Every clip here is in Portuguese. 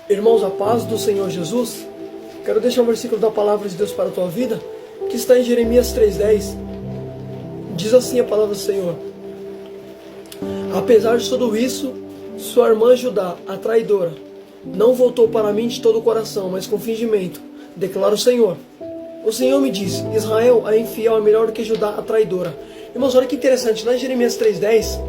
Irmãos, a paz do Senhor Jesus, quero deixar um versículo da palavra de Deus para a tua vida, que está em Jeremias 3,10. Diz assim a palavra do Senhor: apesar de tudo isso, sua irmã Judá, a traidora, não voltou para mim de todo o coração, mas com fingimento, declara o Senhor. O Senhor me diz: Israel, a infiel, é melhor do que Judá, a traidora. Irmãos, olha que interessante, lá em Jeremias 3,10,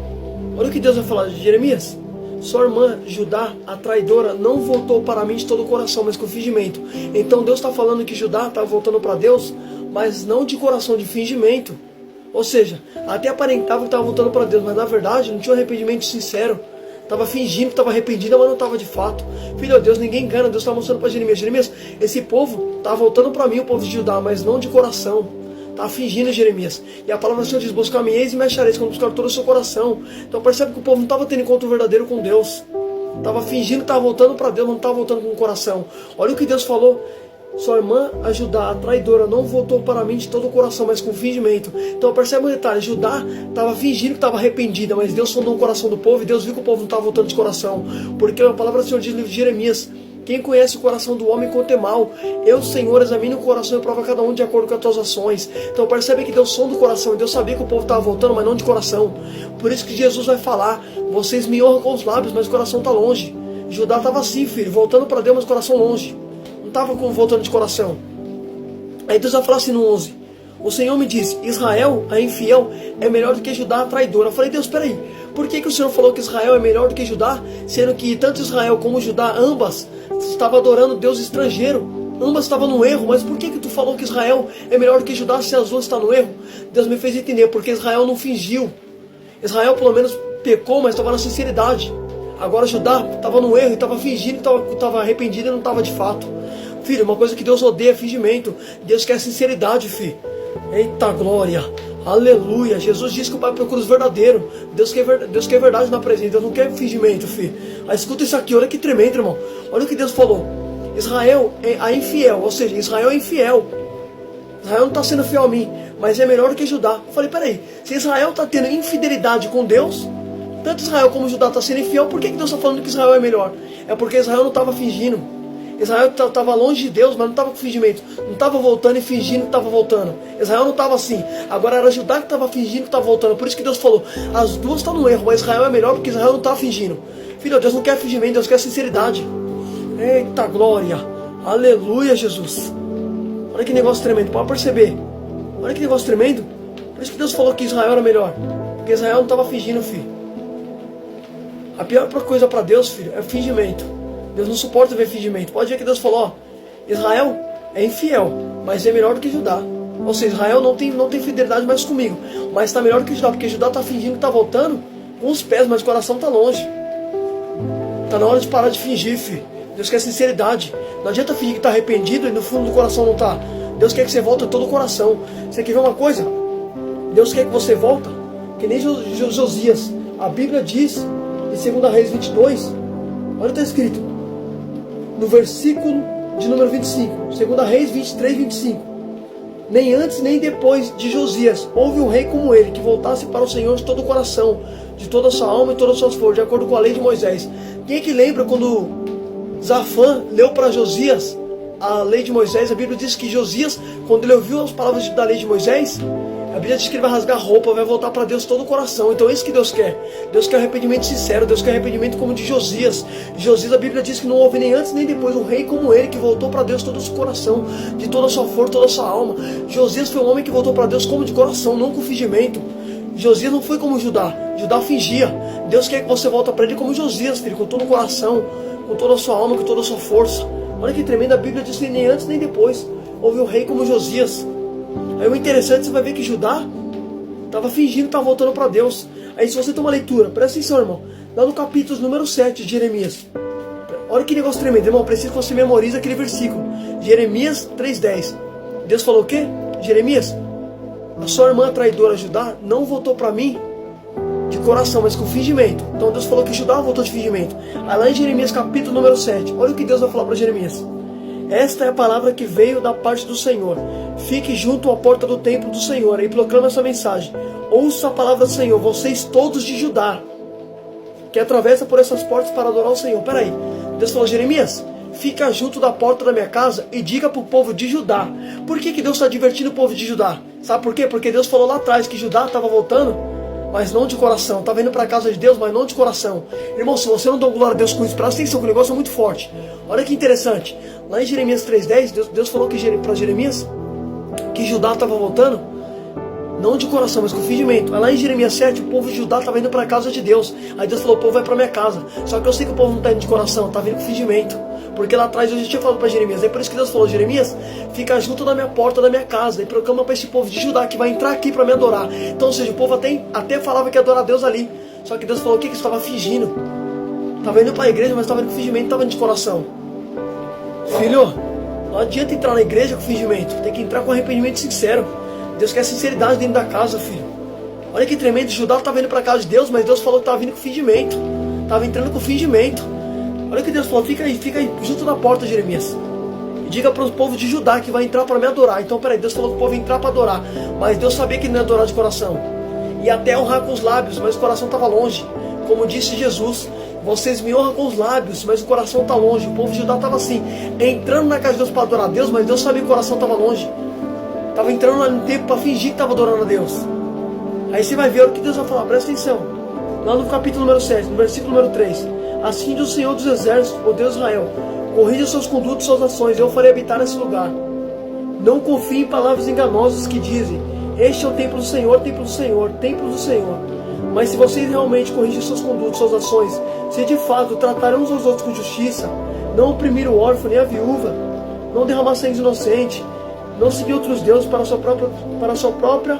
olha o que Deus vai falar de Jeremias. Sua irmã Judá, a traidora, não voltou para mim de todo o coração, mas com fingimento. Então Deus está falando que Judá está voltando para Deus, mas não de coração, de fingimento. Ou seja, até aparentava que estava voltando para Deus, mas na verdade não tinha um arrependimento sincero. Estava fingindo que estava arrependida, mas não estava de fato. Filho de Deus, ninguém engana. Deus está mostrando para Jeremias: Jeremias, esse povo está voltando para mim, o povo de Judá, mas não de coração. Está fingindo, Jeremias. E a palavra do Senhor diz: buscar-me-eis e me achareis quando buscar todo o seu coração. Então percebe que o povo não estava tendo encontro verdadeiro com Deus. Estava fingindo que estava voltando para Deus, não estava voltando com o coração. Olha o que Deus falou: sua irmã, a Judá, a traidora, não voltou para mim de todo o coração, mas com fingimento. Então percebe um detalhe: Judá estava fingindo que estava arrependida, mas Deus sondou o coração do povo e Deus viu que o povo não estava voltando de coração. Porque a palavra do Senhor diz no livro de Jeremias: quem conhece o coração do homem quanto é mal? Eu, Senhor, examino o coração e provo cada um de acordo com as tuas ações. Então percebe que Deus sonda o coração, e Deus sabia que o povo estava voltando, mas não de coração. Por isso que Jesus vai falar: vocês me honram com os lábios, mas o coração está longe. Judá estava assim, filho, voltando para Deus, mas o coração longe. Não estava voltando de coração. Aí Deus vai falar assim no 11: o Senhor me diz: Israel, a infiel, é melhor do que Judá, a traidora. Eu falei: Deus, peraí, por que o Senhor falou que Israel é melhor do que Judá, sendo que tanto Israel como Judá, ambas, estavam adorando Deus estrangeiro? Ambas estavam no erro. Mas por que tu falou que Israel é melhor do que Judá, se as duas estão no erro? Deus me fez entender: porque Israel não fingiu. Israel pelo menos pecou, mas estava na sinceridade. Agora Judá estava no erro e estava fingindo que estava arrependido e não estava de fato. Filho, uma coisa que Deus odeia é fingimento. Deus quer sinceridade, filho. Eita glória, aleluia. Jesus disse que o Pai procura os verdadeiros. Deus quer verdade na presença, Deus não quer fingimento, filho. Aí escuta isso aqui, olha que tremendo, irmão. Olha o que Deus falou: Israel é a infiel, ou seja, Israel é infiel. Israel não está sendo fiel a mim, mas é melhor do que Judá. Eu falei: peraí, se Israel está tendo infidelidade com Deus, tanto Israel como Judá está sendo infiel, por que Deus está falando que Israel é melhor? É porque Israel não estava fingindo. Israel estava longe de Deus, mas não estava com fingimento. Não estava voltando e fingindo que estava voltando. Israel não estava assim. Agora era Judá que estava fingindo que estava voltando. Por isso que Deus falou: as duas estão no erro, mas Israel é melhor porque Israel não está fingindo. Filho, Deus não quer fingimento, Deus quer sinceridade. Eita glória, aleluia, Jesus. Olha que negócio tremendo, pode perceber. Olha que negócio tremendo. Por isso que Deus falou que Israel era melhor, porque Israel não estava fingindo, filho. A pior coisa para Deus, filho, é fingimento. Deus não suporta ver fingimento. Pode ver que Deus falou: ó, Israel é infiel, mas é melhor do que Judá. Ou seja, Israel não tem fidelidade mais comigo, mas está melhor do que Judá, porque Judá está fingindo que está voltando com os pés, mas o coração está longe. Está na hora de parar de fingir, filho. Deus quer sinceridade. Não adianta fingir que está arrependido e no fundo do coração não está. Deus quer que você volte todo o coração. Você quer ver uma coisa? Deus quer que você volte, que nem Josias. A Bíblia diz em 2 Reis 22, olha o que está escrito no versículo de número 25, 2 Reis 23, 25. Nem antes nem depois de Josias houve um rei como ele, que voltasse para o Senhor de todo o coração, de toda a sua alma e todas as suas forças, de acordo com a lei de Moisés. Quem é que lembra quando Zafã leu para Josias a lei de Moisés? A Bíblia diz que Josias, quando ele ouviu as palavras da lei de Moisés, a Bíblia diz que ele vai rasgar a roupa, vai voltar para Deus todo o coração. Então é isso que Deus quer. Deus quer arrependimento sincero, Deus quer arrependimento como de Josias. Josias, a Bíblia diz que não houve nem antes nem depois um rei como ele, que voltou para Deus todo o seu coração, de toda a sua força, toda a sua alma. Josias foi um homem que voltou para Deus como de coração, não com fingimento. Josias não foi como Judá. Judá fingia. Deus quer que você volte para ele como Josias, filho, com todo o coração, com toda a sua alma, com toda a sua força. Olha que tremenda, a Bíblia diz que nem antes nem depois houve um rei como Josias. Aí o interessante, você vai ver que Judá estava fingindo que estava voltando para Deus. Aí se você tem uma leitura, presta atenção, irmão, lá no capítulo número 7 de Jeremias. Olha que negócio tremendo, irmão, preciso que você memorize aquele versículo. Jeremias 3,10. Deus falou o quê? Jeremias: a sua irmã traidora Judá não voltou para mim de coração, mas com fingimento. Então Deus falou que Judá voltou de fingimento. Aí lá em Jeremias capítulo número 7, olha o que Deus vai falar para Jeremias: esta é a palavra que veio da parte do Senhor. Fique junto à porta do templo do Senhor e proclame essa mensagem: ouça a palavra do Senhor, vocês todos de Judá, que atravessa por essas portas para adorar o Senhor. Peraí, Deus falou: Jeremias, fica junto da porta da minha casa e diga para o povo de Judá. Por que Deus está divertindo o povo de Judá? Sabe por quê? Porque Deus falou lá atrás que Judá estava voltando, mas não de coração. Estava indo para a casa de Deus, mas não de coração. Irmão, se você não dá glória a Deus com isso, presta atenção, que o negócio é muito forte. Olha que interessante. Lá em Jeremias 3,10, Deus falou para Jeremias que Judá estava voltando, não de coração, mas com fingimento. Aí lá em Jeremias 7, o povo de Judá estava indo para a casa de Deus. Aí Deus falou: o povo vai para minha casa. Só que eu sei que o povo não está indo de coração, está vindo com fingimento. Porque lá atrás eu já tinha falado para Jeremias. É por isso que Deus falou: Jeremias, fica junto da minha porta da minha casa e proclama para esse povo de Judá que vai entrar aqui para me adorar. Então, ou seja, o povo até falava que ia adorar Deus ali. Só que Deus falou: o que estava fingindo? Estava indo para a igreja, mas estava indo com fingimento, não estava indo de coração. Filho, não adianta entrar na igreja com fingimento. Tem que entrar com arrependimento sincero. Deus quer sinceridade dentro da casa, filho. Olha que tremendo. Judá estava indo para a casa de Deus, mas Deus falou que estava vindo com fingimento. Estava entrando com fingimento. Olha que Deus falou: fica aí junto da porta, Jeremias. E diga para o povo de Judá que vai entrar para me adorar. Então, peraí, Deus falou que o povo ia entrar para adorar. Mas Deus sabia que ele não ia adorar de coração. E até honrar com os lábios, mas o coração estava longe. Como disse Jesus: vocês me honram com os lábios, mas o coração está longe. O povo de Judá estava assim, entrando na casa de Deus para adorar a Deus, mas Deus sabia que o coração estava longe. Estava entrando lá no tempo para fingir que estava adorando a Deus. Aí você vai ver o que Deus vai falar, presta atenção. Lá no capítulo número 7, no versículo número 3. Assim diz o Senhor dos Exércitos, o Deus de Israel: corrija seus condutos e suas ações, eu farei habitar nesse lugar. Não confie em palavras enganosas que dizem: este é o templo do Senhor, templo do Senhor, templo do Senhor. Mas se vocês realmente corrigirem seus condutos, suas ações, se de fato tratarem uns aos outros com justiça, não oprimir o órfão nem a viúva, não derramar sangue inocente, não seguir outros deuses para a sua própria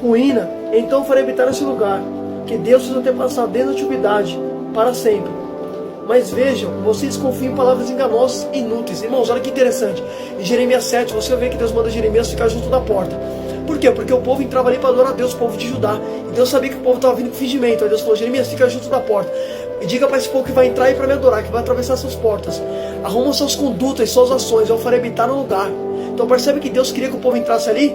ruína, então farei habitar nesse lugar, que Deus fez antepassar desde a antiguidade, para sempre. Mas vejam, vocês confiam em palavras enganosas e inúteis. Irmãos, olha que interessante. Em Jeremias 7, você vê que Deus manda Jeremias ficar junto da porta. Por quê? Porque o povo entrava ali para adorar a Deus, o povo de Judá. E Deus sabia que o povo estava vindo com fingimento. Aí Deus falou: Jeremias, fica junto da porta. E diga para esse povo que vai entrar aí para me adorar, que vai atravessar suas portas. Arruma suas condutas e suas ações, eu farei habitar no lugar. Então percebe que Deus queria que o povo entrasse ali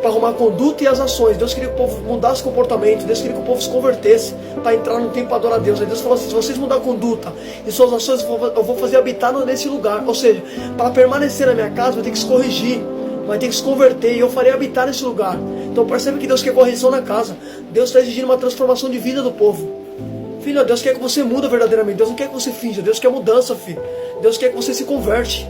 para arrumar a conduta e as ações. Deus queria que o povo mudasse o comportamento. Deus queria que o povo se convertesse para entrar no tempo para adorar a Deus. Aí Deus falou assim: se vocês mudar a conduta e suas ações, eu vou fazer habitar nesse lugar. Ou seja, para permanecer na minha casa vai ter que se corrigir, vai ter que se converter, e eu farei habitar nesse lugar. Então percebe que Deus quer correção na casa. Deus está exigindo uma transformação de vida do povo. Filho, Deus quer que você muda verdadeiramente. Deus não quer que você finja. Deus quer mudança, filho. Deus quer que você se converte.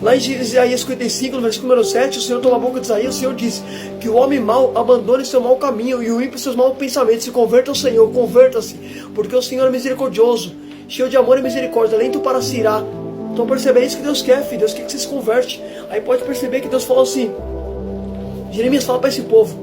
Lá em Isaías 55, no versículo número 7, o Senhor tomou a boca de Isaías, o Senhor disse que o homem mau abandone seu mau caminho e o ímpio seus maus pensamentos. Se converta ao Senhor, converta-se, porque o Senhor é misericordioso, cheio de amor e misericórdia, lento para se irar. Então percebe, é isso que Deus quer, filho. Deus quer que você se converte. Aí pode perceber que Deus falou assim: Jeremias, fala para esse povo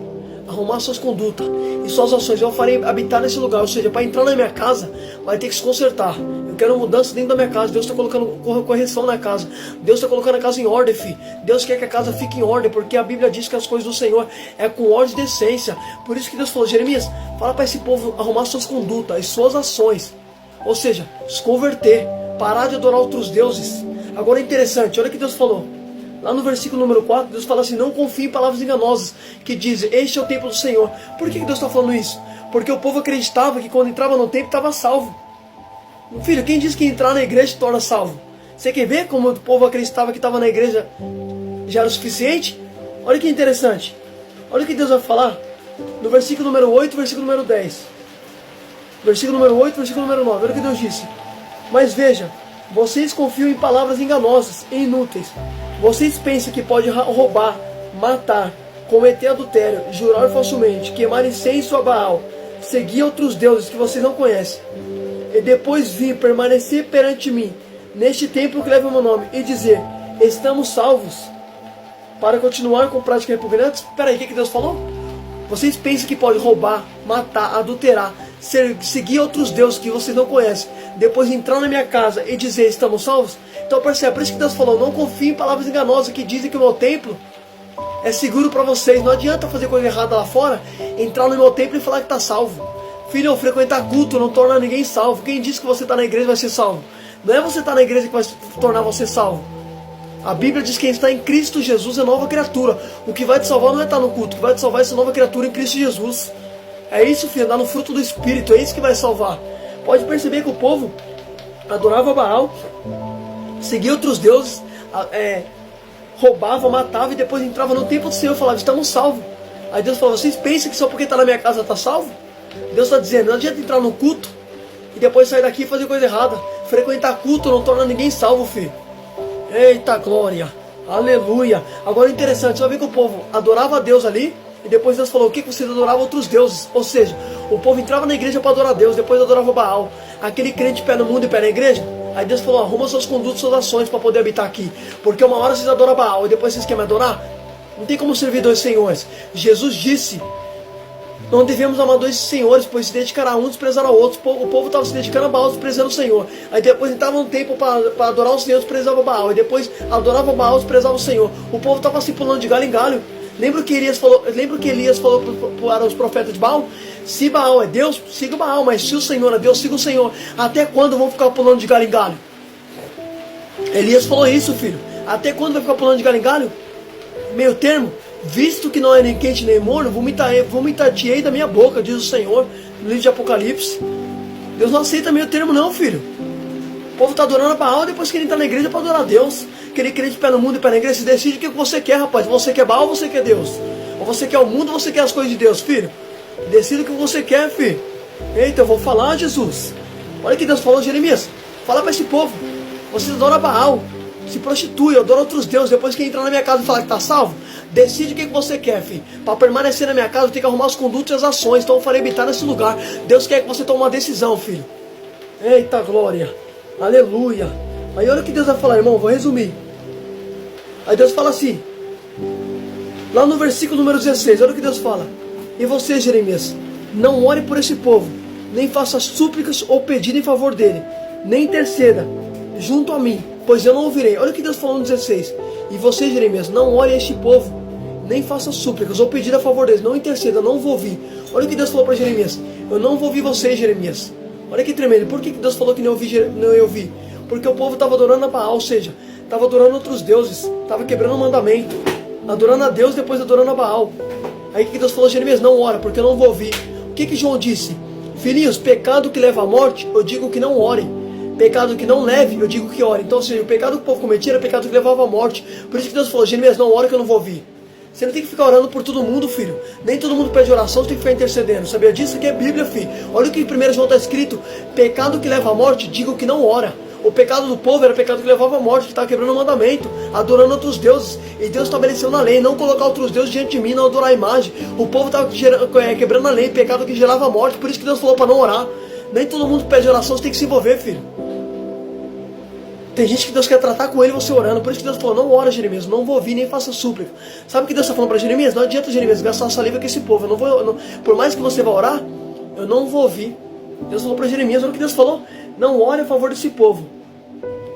arrumar suas condutas e suas ações, eu farei habitar nesse lugar. Ou seja, para entrar na minha casa vai ter que se consertar. Eu quero mudança dentro da minha casa. Deus está colocando correção na casa. Deus está colocando a casa em ordem, filho. Deus quer que a casa fique em ordem, porque a Bíblia diz que as coisas do Senhor é com ordem e decência. Por isso que Deus falou: Jeremias, fala para esse povo arrumar suas condutas e suas ações. Ou seja, se converter, parar de adorar outros deuses. Agora é interessante, olha o que Deus falou. Lá no versículo número 4, Deus fala assim: não confie em palavras enganosas que dizem, este é o templo do Senhor. Por que Deus está falando isso? Porque o povo acreditava que quando entrava no templo estava salvo. Filho, quem diz que entrar na igreja te torna salvo? Você quer ver como o povo acreditava que estava na igreja já era o suficiente? Olha que interessante. Olha o que Deus vai falar no versículo número 8, versículo número 10. Versículo número 8, versículo número 9. Olha o que Deus disse: mas veja, vocês confiam em palavras enganosas e inúteis. Vocês pensam que pode roubar, matar, cometer adultério, jurar falsamente, queimar incenso a Baal, seguir outros deuses que vocês não conhecem, e depois vir permanecer perante mim, neste templo que leva o meu nome, e dizer, estamos salvos, para continuar com práticas repugnantes? Peraí, o que Deus falou? Vocês pensam que pode roubar, matar, adulterar, seguir outros deuses que vocês não conhecem, depois entrar na minha casa e dizer, estamos salvos? Então percebe, por isso que Deus falou, não confie em palavras enganosas que dizem que o meu templo é seguro para vocês. Não adianta fazer coisa errada lá fora, entrar no meu templo e falar que está salvo. Filho, frequentar culto não torna ninguém salvo. Quem diz que você está na igreja vai ser salvo? Não é você estar na igreja que vai tornar você salvo. A Bíblia diz que quem está em Cristo Jesus é nova criatura. O que vai te salvar não é estar no culto, o que vai te salvar é essa nova criatura em Cristo Jesus. É isso, filho, andar no fruto do Espírito, é isso que vai salvar. Pode perceber que o povo adorava Baal, seguia outros deuses, roubava, matava e depois entrava no templo do Senhor e falava, estamos salvos. Aí Deus falou, vocês pensam que só porque está na minha casa está salvo? Deus está dizendo, não adianta entrar no culto e depois sair daqui e fazer coisa errada. Frequentar culto não torna ninguém salvo, filho. Eita glória, aleluia. Agora interessante, você vai ver que o povo adorava a Deus ali e depois Deus falou, o que vocês adoravam outros deuses? Ou seja, o povo entrava na igreja para adorar a Deus, depois adorava Baal. Aquele crente pé no mundo e pé na igreja. Aí Deus falou, arruma seus condutos, suas ações para poder habitar aqui. Porque uma hora vocês adoram Baal e depois vocês querem me adorar? Não tem como servir dois senhores. Jesus disse, não devemos amar dois senhores, pois se dedicará a um, desprezar a outro. O povo estava se dedicando a Baal, desprezando o Senhor. Aí depois entrava um tempo para adorar o Senhor, desprezava Baal. E depois adorava Baal, desprezava o Senhor. O povo estava assim pulando de galho em galho. Lembra que Elias falou para os profetas de Baal? Se Baal é Deus, siga o Baal. Mas se o Senhor é Deus, siga o Senhor. Até quando vão ficar pulando de galho em galho? Elias falou isso, filho. Até quando vai ficar pulando de galho em galho? Meio termo. Visto que não é nem quente nem morno, vomitar-te-ei da minha boca, diz o Senhor, no livro de Apocalipse. Deus não aceita meio termo não, filho. O povo está adorando a Baal, depois que ele está na igreja para adorar a Deus. Querer crente pé no mundo e pé na igreja, se decide o que você quer, rapaz. Você quer Baal ou você quer Deus? Ou você quer o mundo ou você quer as coisas de Deus, filho? Decida o que você quer, filho. Eita, eu vou falar, Jesus. Olha o que Deus falou, Jeremias. Fala para esse povo. Vocês adoram Baal, se prostitui, adoram outros deuses. Depois que entrar na minha casa e falar que está salvo, decide o que você quer, filho. Para permanecer na minha casa, eu tenho que arrumar os condutos e as ações. Então eu farei habitar nesse lugar. Deus quer que você tome uma decisão, filho. Eita glória. Aleluia. Aí olha o que Deus vai falar, irmão. Vou resumir. Aí Deus fala assim. Lá no versículo número 16. Olha o que Deus fala. E você, Jeremias, não ore por esse povo, nem faça súplicas ou pedido em favor dele, nem interceda junto a mim, pois eu não ouvirei. Olha o que Deus falou no 16. E você, Jeremias, não ore a este povo, nem faça súplicas ou pedir a favor deles, não interceda, não vou ouvir. Olha o que Deus falou para Jeremias. Eu não vou ouvir você, Jeremias. Olha que tremendo. Por que Deus falou que não ia ouvir? Porque o povo estava adorando a Baal, ou seja, estava adorando outros deuses, estava quebrando o mandamento, adorando a Deus, depois adorando a Baal. Aí que Deus falou, Jeremias, não ora, porque eu não vou ouvir. O que João disse? Filhinhos, pecado que leva à morte, eu digo que não orem. Pecado que não leve, eu digo que ore. Então, ou seja, o pecado que o povo cometia era pecado que levava à morte. Por isso que Deus falou, Jeremias, não ora que eu não vou ouvir. Você não tem que ficar orando por todo mundo, filho. Nem todo mundo pede oração, você tem que ficar intercedendo. Sabia disso? Isso aqui é Bíblia, filho. Olha o que em 1 João está escrito. Pecado que leva à morte, digo que não ora. O pecado do povo era pecado que levava à morte, que estava quebrando o mandamento, adorando outros deuses. E Deus estabeleceu na lei, não colocar outros deuses diante de mim, não adorar a imagem. O povo estava quebrando a lei, pecado que gerava a morte. Por isso que Deus falou para não orar. Nem todo mundo pede oração, você tem que se envolver, filho. Tem gente que Deus quer tratar com ele, você orando. Por isso que Deus falou, não ora, Jeremias, não vou ouvir, nem faça súplica. Sabe o que Deus está falando para Jeremias? Não adianta, Jeremias, gastar saliva com esse povo. Por mais que você vá orar, eu não vou ouvir. Deus falou para Jeremias, olha o que Deus falou. Não ore a favor desse povo.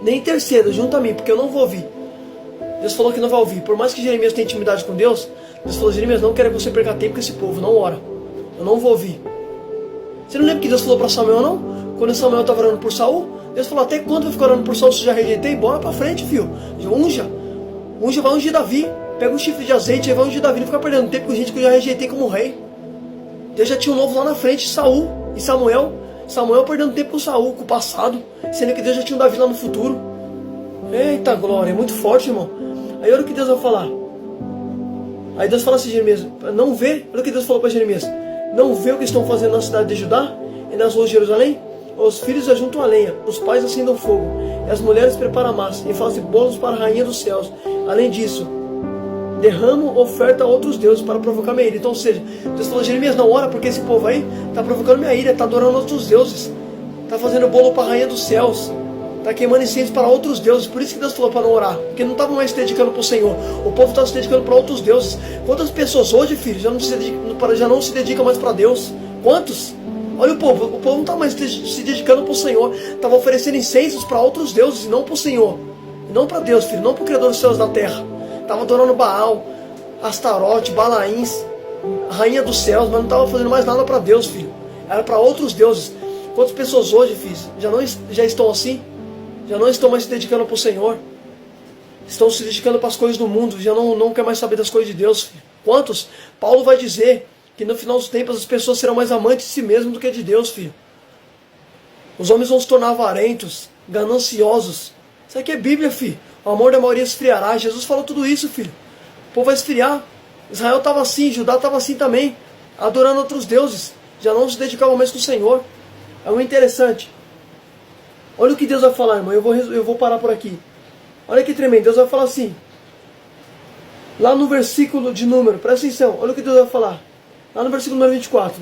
Nem interceda junto a mim, porque eu não vou ouvir. Deus falou que não vai ouvir. Por mais que Jeremias tenha intimidade com Deus, Deus falou, Jeremias, não quero que você perca tempo com esse povo, não ora. Eu não vou ouvir. Você não lembra que Deus falou para Samuel, não? Quando Samuel estava orando por Saul, Deus falou, até quando vai ficar orando por Saul se já rejeitei? Bora para frente, filho. Unja. Unja, vai ungir Davi. Pega um chifre de azeite e vai ungir Davi. Não fica perdendo tempo com gente que eu já rejeitei como rei. Deus já tinha um novo lá na frente, Saul e Samuel. Samuel perdendo tempo com Saul, com o passado, sendo que Deus já tinha um Davi lá no futuro. Eita glória, é muito forte, irmão. Aí olha o que Deus vai falar. Aí Deus fala assim, Jeremias, não vê, olha o que Deus falou para Jeremias. Não vê o que estão fazendo na cidade de Judá e nas ruas de Jerusalém? Os filhos ajuntam a lenha, os pais acendam fogo, e as mulheres preparam a massa e fazem bolos para a rainha dos céus. Além disso, derramam oferta a outros deuses para provocar minha ira. Então, ou seja, Deus falou, Jeremias, não ora, porque esse povo aí está provocando minha ira, está adorando outros deuses, está fazendo bolo para a rainha dos céus, está queimando incêndios para outros deuses. Por isso que Deus falou para não orar, porque não estava mais se dedicando para o Senhor, o povo estava se dedicando para outros deuses. Quantas pessoas hoje, filho, já não se dedicam mais para Deus? Quantos? Olha o povo não está mais se dedicando para o Senhor, estava oferecendo incêndios para outros deuses, e não para o Senhor, e não para Deus, filho, não para o Criador dos céus e da terra. Estava adorando Baal, Astarote, Balaíns, a rainha dos céus, mas não estava fazendo mais nada para Deus, filho. Era para outros deuses. Quantas pessoas hoje, filho, já estão assim? Já não estão mais se dedicando para o Senhor. Estão se dedicando para as coisas do mundo, já não quer mais saber das coisas de Deus, filho. Quantos? Paulo vai dizer que no final dos tempos as pessoas serão mais amantes de si mesmas do que de Deus, filho. Os homens vão se tornar avarentos, gananciosos. Isso aqui é Bíblia, filho. O amor da maioria esfriará. Jesus falou tudo isso, filho. O povo vai esfriar. Israel estava assim, Judá estava assim também, adorando outros deuses. Já não se dedicava mais com o Senhor. É muito interessante. Olha o que Deus vai falar, irmão. Eu vou parar por aqui. Olha que tremendo. Deus vai falar assim. Lá no versículo de número, presta atenção. Olha o que Deus vai falar. Lá no versículo número 24.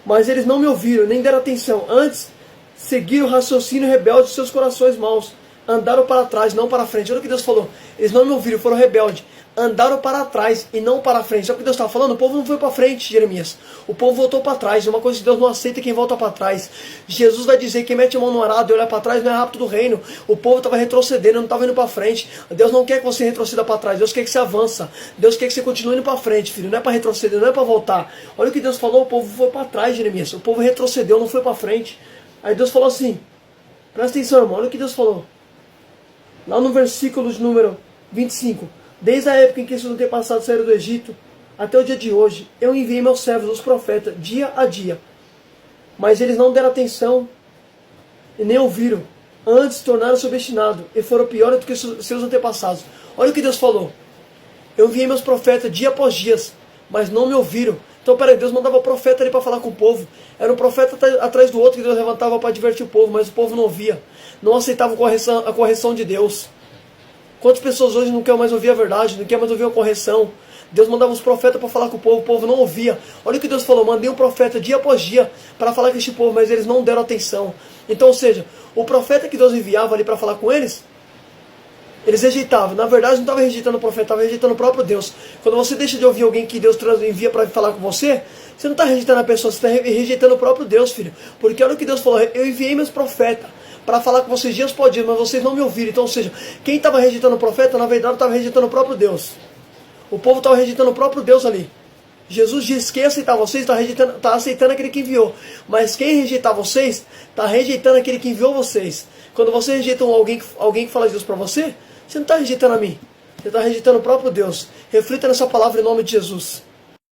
Mas eles não me ouviram, nem deram atenção. Antes, seguiram o raciocínio rebelde de seus corações maus. Andaram para trás, não para frente. Olha o que Deus falou. Eles não me ouviram, foram rebeldes. Andaram para trás e não para frente. Sabe o que Deus estava falando? O povo não foi para frente, Jeremias. O povo voltou para trás. Uma coisa que Deus não aceita é quem volta para trás. Jesus vai dizer que quem mete a mão no arado e olha para trás não é rápido do reino. O povo estava retrocedendo, não estava indo para frente. Deus não quer que você retroceda para trás. Deus quer que você avança. Deus quer que você continue indo para frente, filho. Não é para retroceder, não é para voltar. Olha o que Deus falou. O povo foi para trás, Jeremias. O povo retrocedeu, não foi para frente. Aí Deus falou assim. Presta atenção, irmão. Olha o que Deus falou. Lá no versículo de número 25. Desde a época em que seus antepassados saíram do Egito, até o dia de hoje, eu enviei meus servos, os profetas, dia a dia. Mas eles não deram atenção e nem ouviram. Antes tornaram-se obstinados e foram piores do que seus antepassados. Olha o que Deus falou. Eu enviei meus profetas dia após dia, mas não me ouviram. Então, peraí, Deus mandava o profeta ali para falar com o povo. Era um profeta atrás do outro que Deus levantava para advertir o povo, mas o povo não ouvia. Não aceitava a correção de Deus. Quantas pessoas hoje não querem mais ouvir a verdade, não querem mais ouvir a correção? Deus mandava os profetas para falar com o povo não ouvia. Olha o que Deus falou, mandei um profeta dia após dia para falar com este povo, mas eles não deram atenção. Então, ou seja, o profeta que Deus enviava ali para falar com eles rejeitavam. Na verdade, não estava rejeitando o profeta, estava rejeitando o próprio Deus. Quando você deixa de ouvir alguém que Deus envia para falar com você, você não está rejeitando a pessoa, você está rejeitando o próprio Deus, filho. Porque olha o que Deus falou, eu enviei meus profetas para falar com vocês dias por dia, mas vocês não me ouviram. Então, ou seja, quem estava rejeitando o profeta, na verdade, estava rejeitando o próprio Deus. O povo estava rejeitando o próprio Deus ali. Jesus disse que quem aceitar vocês está aceitando aquele que enviou. Mas quem rejeitar vocês, está rejeitando aquele que enviou vocês. Quando você rejeita alguém que fala de Deus para você, você não está rejeitando a mim. Você está rejeitando o próprio Deus. Reflita nessa palavra em nome de Jesus.